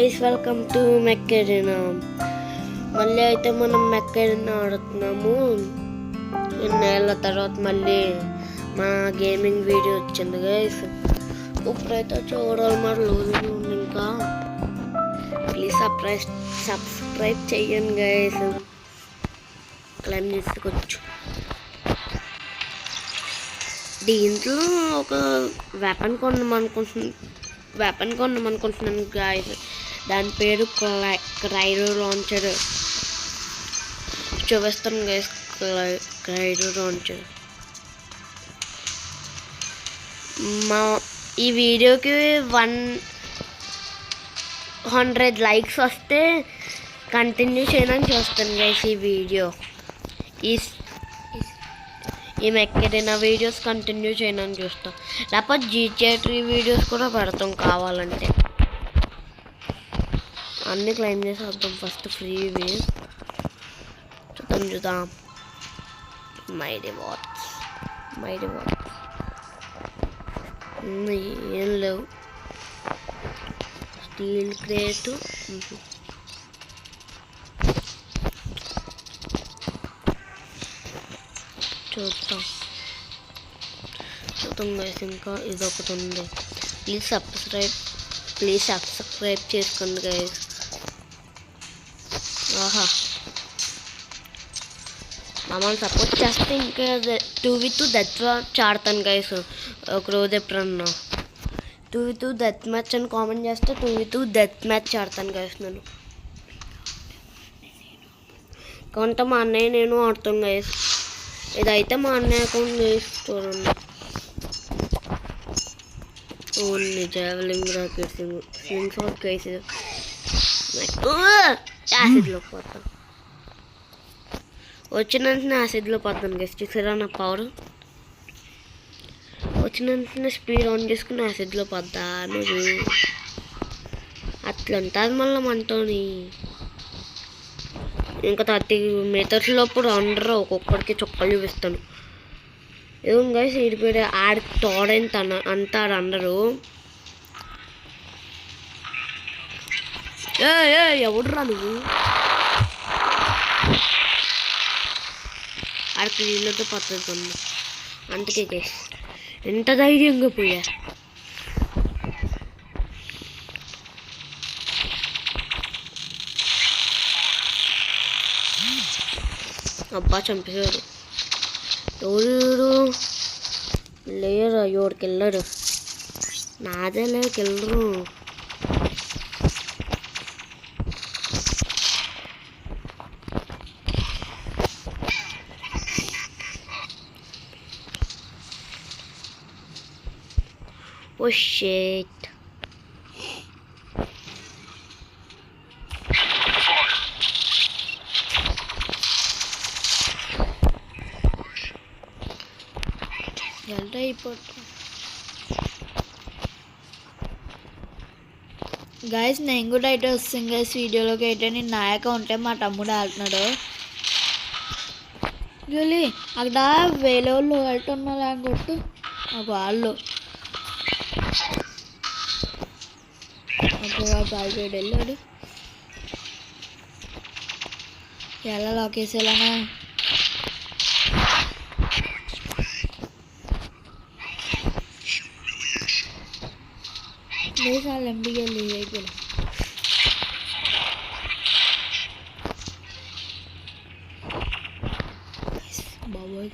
guys, welcome to Macarena. మళ్ళీ అయితే మనం మెక్కరీనా ఆడుతున్నాము. ఇన్నేళ్ళ తర్వాత మళ్ళీ మా గేమింగ్ వీడియో వచ్చింది గైస్. ఇప్పుడైతే చూడాలి మరి రోజు ఇంకా ప్లీజ్ సబ్స్క్రైబ్ చేయండి గైస్. క్లైమ్ చేసుకోవచ్చు. దీంట్లో ఒక వెపన్ కొన్నామనుకుంటున్నాను గాయస్. దాని పేరు క్రైడో లాంచర్. చూపిస్తాను గైస్. క్రైడో లాంచర్ ఈ వీడియోకి 100 లైక్స్ వస్తే కంటిన్యూ చేయడానికి చూస్తాను గైస్. ఈ వీడియో ఈ మెక్కరీనా వీడియోస్ కంటిన్యూ చేయడానికి చూస్తాం. లేకపోతే GTA3 వీడియోస్ కూడా పెడతాం కావాలంటే. అన్నీ క్లైమ్ చేసేద్దాం ఫస్ట్. ఫ్రీవి చూద్దాం. మై రివార్డ్స్ ఏం లేవు. స్టీల్ క్రేట్ చూద్దాం గైస్. ఇంకా ఇదొకటి ఉంది. ప్లీజ్ సబ్స్క్రైబ్ చేసుకోండి గైస్. ఆహా, మమ్మల్ని సపోర్ట్ చేస్తే ఇంకా 2v2 డెత్ మ్యాచ్ ఆడతాను గైస్. ఒకరోజు ఎప్పుడన్నా 2v2 డెత్ మ్యాచ్ అని కామెంట్ చేస్తే 2v2 డెత్ మ్యాచ్ ఆడతాను గైస్. నేను కొంత మా అన్నయ్య నేను ఆడతాం గైస్. ఇదైతే మా అన్నయ్య అకౌంట్ చేసి చూడండి. Only javelin rocket sling shot guys. యాసిడ్లో పోతాను. వచ్చిన వెంటనే యాసిడ్లో పోతాను గైస్. చూసారా నా పవర్? వచ్చిన వెంటనే స్పీడ్ ఆన్ చేసుకుని యాసిడ్లో పోతాను. అట్లా ఉంటుంది మళ్ళీ మనతోని. ఇంకా 30 మీటర్స్ లోపు రౌండర్ ఒక్కొక్కడికి చుక్కలు చూపిస్తాను. ఏం గైస్, ఇది పేరు ఆడికి తోడైంత అంటారు అందరూ. ఎవడురా నువ్వు? ఆడికి నీళ్ళతో పట్టుకుంది. అందుకే గైస్ ఎంత ధైర్యంగా పోయా. అబ్బా చంపేశాడు. ఎవరు లేరు? ఎవరికి వెళ్ళారు? నాదే లేక వెళ్ళరు. Oh shit. గైస్ నేను కూడా అయితే వస్తుంది గైస్ వీడియోలోకి. అయితే నేను నా అకౌంటే మా తమ్ముడు ఆడుతున్నాడు. జూలీ అక్కడ వేరే వాళ్ళు వెళ్తున్నారు అనుకుంటూ వాళ్ళు బాగా వెళ్ళాడు. ఎలా లాకేసి వెళ్ళానా? సార్లు ఎంబీగా అయిపోయినా. బాబోయ్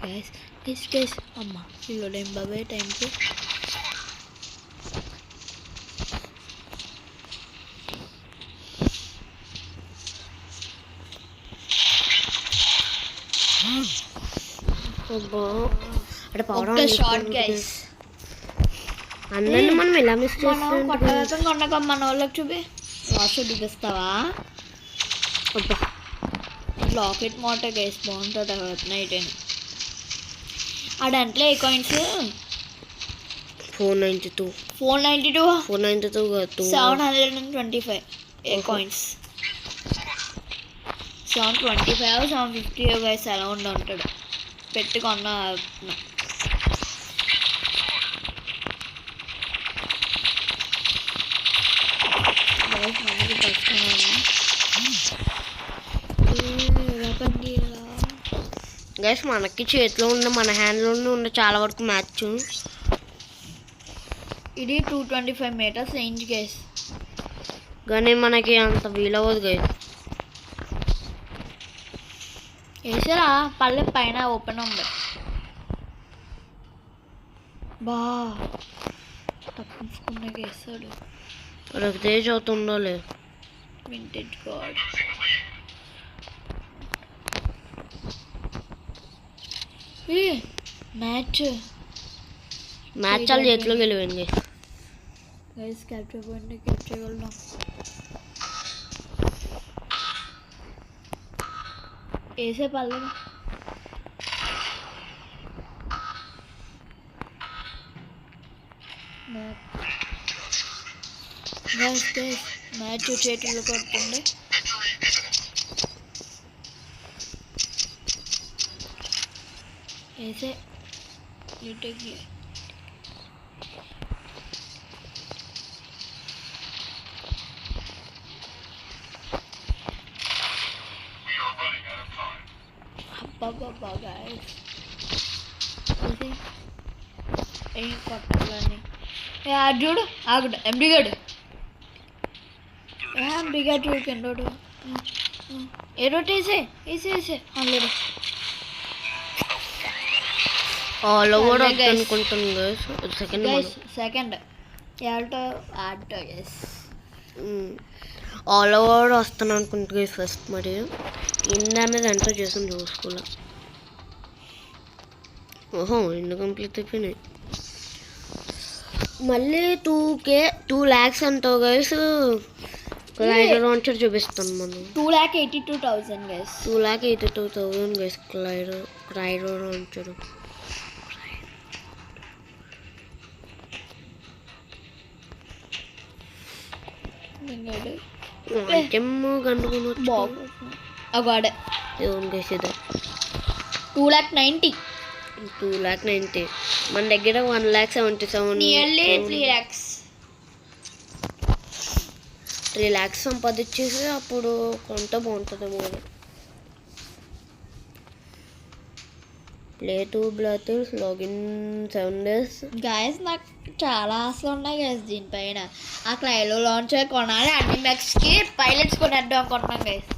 గైస్ అమ్మ పిల్లడేం బాబాయ్ టైంకి. ఒక్క షార్ట్ గైస్. అందరిని మనం ఎలా మిస్ చేస్తాం? కొట్టవేతం కొన్నాక మన వాళ్ళకి చూపి వాష్ దిగిస్తావా? అబ్బా లాకెట్ మోట గైస్ బాగుంటుంది. నైట్ అయినా ఆ దాంట్లో ఏ కాయిన్స్ 492 725 ఏ కాయిన్స్ 725 750 గైస్ అరౌండ్ ఉంటాడు. పెట్టుకున్న మనకి గైస్ మనకి చేతిలో ఉన్న మన హ్యాండ్లోనే ఉన్న చాలా వరకు మ్యాచ్. ఇది 225 meters రేంజ్ గైస్. కానీ మనకి అంత వీలవ్వదు గైస్. వేసారా పల్లె పైన ఓపెన్ ఉంది. బా తప్పించుకున్నా వేసాడు. రవితేజ్ అవుతుందో లేదు. Vintage God. మ్యాచ్ వాళ్ళ చేతిలోకి వెళ్ళిపోయింది. గైస్ క్యాప్చర్ పాయింట్ క్యాప్చర్ చేయగలుగుతాం. వేసే పర్లేదు. గైస్ గైస్ మ్యాచ్ చేతులు కొడుతుంది. వేసే యూటెక్కి అబ్బాబ్బా గైస్ ఇది ఏం కొట్టాలని. చూడు ఆగుడు ఎండిగాడు. ఎండిగాడు చూడు కిందోడు. ఏ రోటి వేసే వేసే వేసే ఆల్రెడీ ఆల్ ఓవర్ అనుకుంటాను guys. Second guys all over వస్తాను అనుకుంటా గైస్ ఫస్ట్. మరి ఇంద అనేది ఎంటర్ చేసాను చూసుకోలే. ఓహో ఇందు కంప్లీట్ అయిపోయినాయి. మళ్ళీ 2 lakhs అంటావు గైస్. క్లైడో లాంచర్ చూపిస్తాను మనం. 2,82,000 గైస్. 2,82,000 guys క్లైడో launcher. కనుక్కుని అవాడే గైస్ ఇది 2,90,000. 2,90,000. మన దగ్గర 1,77,000 నియర్లీ 3 lakhs. 3 lakhs సంపాదించేసి అప్పుడు కొంత బాగుంటుంది movie. Play 2 brothers login 7 days. Guys నాకు చాలా ఆశలు ఉన్నాయి గైస్ దీనిపైన. ఆ క్లైలో లాంచర్ కొనాలి. అన్ని మ్యాక్స్కి పైలట్స్ కొనేద్దాం అనుకుంటున్నాం గైస్.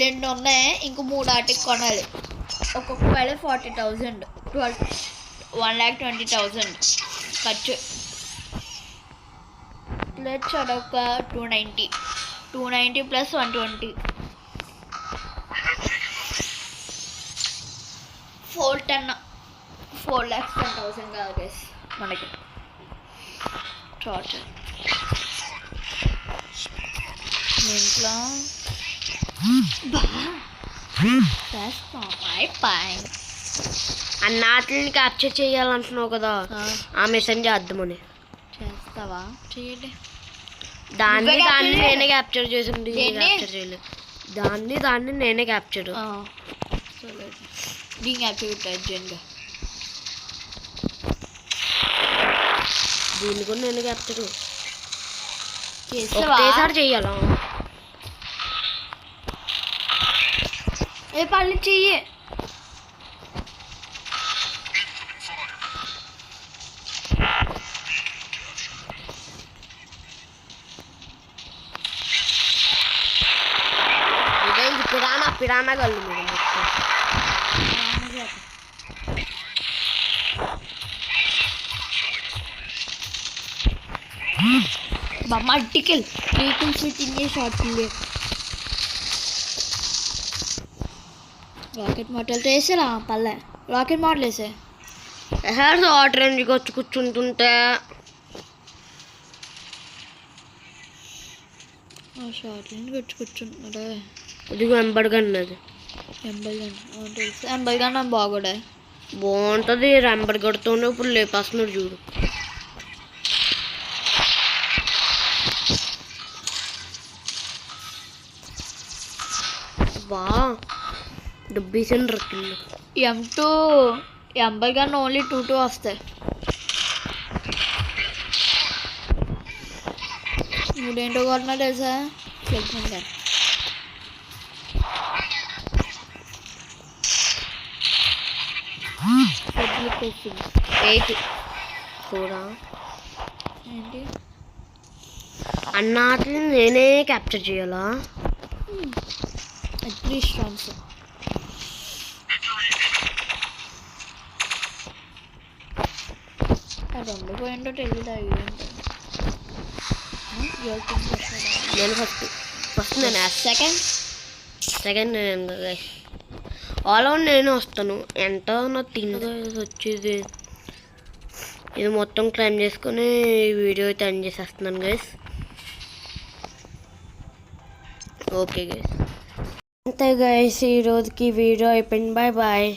2 ఉన్నాయి, ఇంకో 3 ఆటికి కొనాలి. ఒక్కొక్క పైలట్ 40,000, 1,20,000 ఖర్చు. లెట్స్ అదొక 290 ప్లస్ 120 4,10,000 కాదు గైస్ మనకి. చార్జర్ ఇంట్లో అన్నాటిని క్యాప్చర్ చేయాలంటున్నావు కదా, ఆ మిషన్ చేద్దామని. చేస్తావా? చేయండి. దాన్ని నేనే క్యాప్చర్ చేసింది. క్యాప్చర్ చేయలేదు. దాన్ని నేనే క్యాప్చర్. దీన్ని క్యాప్చర్ అర్జెంట్గా. దీన్ని కూడా నేనే క్యాప్చర్ చేస్తావా? ఒకేసారి చెయ్యాలా? ఏ పళ్ళు చెయ్యి. పిరానా గల్లు మీరు మట్టికెళ్ళి రీకిల్ స్విచ్చింగ్ చేసి ఆడుతుంది. రాకెట్ మోడల్ వేసారా పల్లె? రాకెట్ మోడల్ వేసే వాటర్ ఎందుకు వచ్చి కూర్చుంటుంటే షార్ట్ లైన్ వచ్చి కూర్చుంటున్నాడే. ఇదిగో ఎంబర్గన్నది. తెలుసు ఎంబర్గన్న బాగుండే. బాగుంటుంది. ఎంబర్గడ్తోనే ఇప్పుడు లేపేస్తున్నాడు చూడు. బా డబ్బీసని రక్కిళ్ళు. M2 ఎంబర్గన్ ఓన్లీ 2 వస్తాయి. ఇదేంటో కొట్టినా తెలుసా? వస్తుంది 8 కూడా ఏంటి అన్నాటిని నేనే క్యాప్చర్ చేయాలా? అట్లీస్ట్ వన్స్ రెండు పోయింటో తెలియదు నేను ఫస్ట్ నేను సెకండ్ నేను గైస్ ఆల్ అవుట్ నేను వస్తాను. ఎంత నా తిన్నగా వచ్చేది. ఇది మొత్తం క్లైమ్ చేసుకొని వీడియో అయితే ఎండ్ చేసేస్తున్నాను గైస్. ఓకే గైస్, అంతే గైస్, ఈరోజుకి వీడియో అయిపోయింది. Bye bye.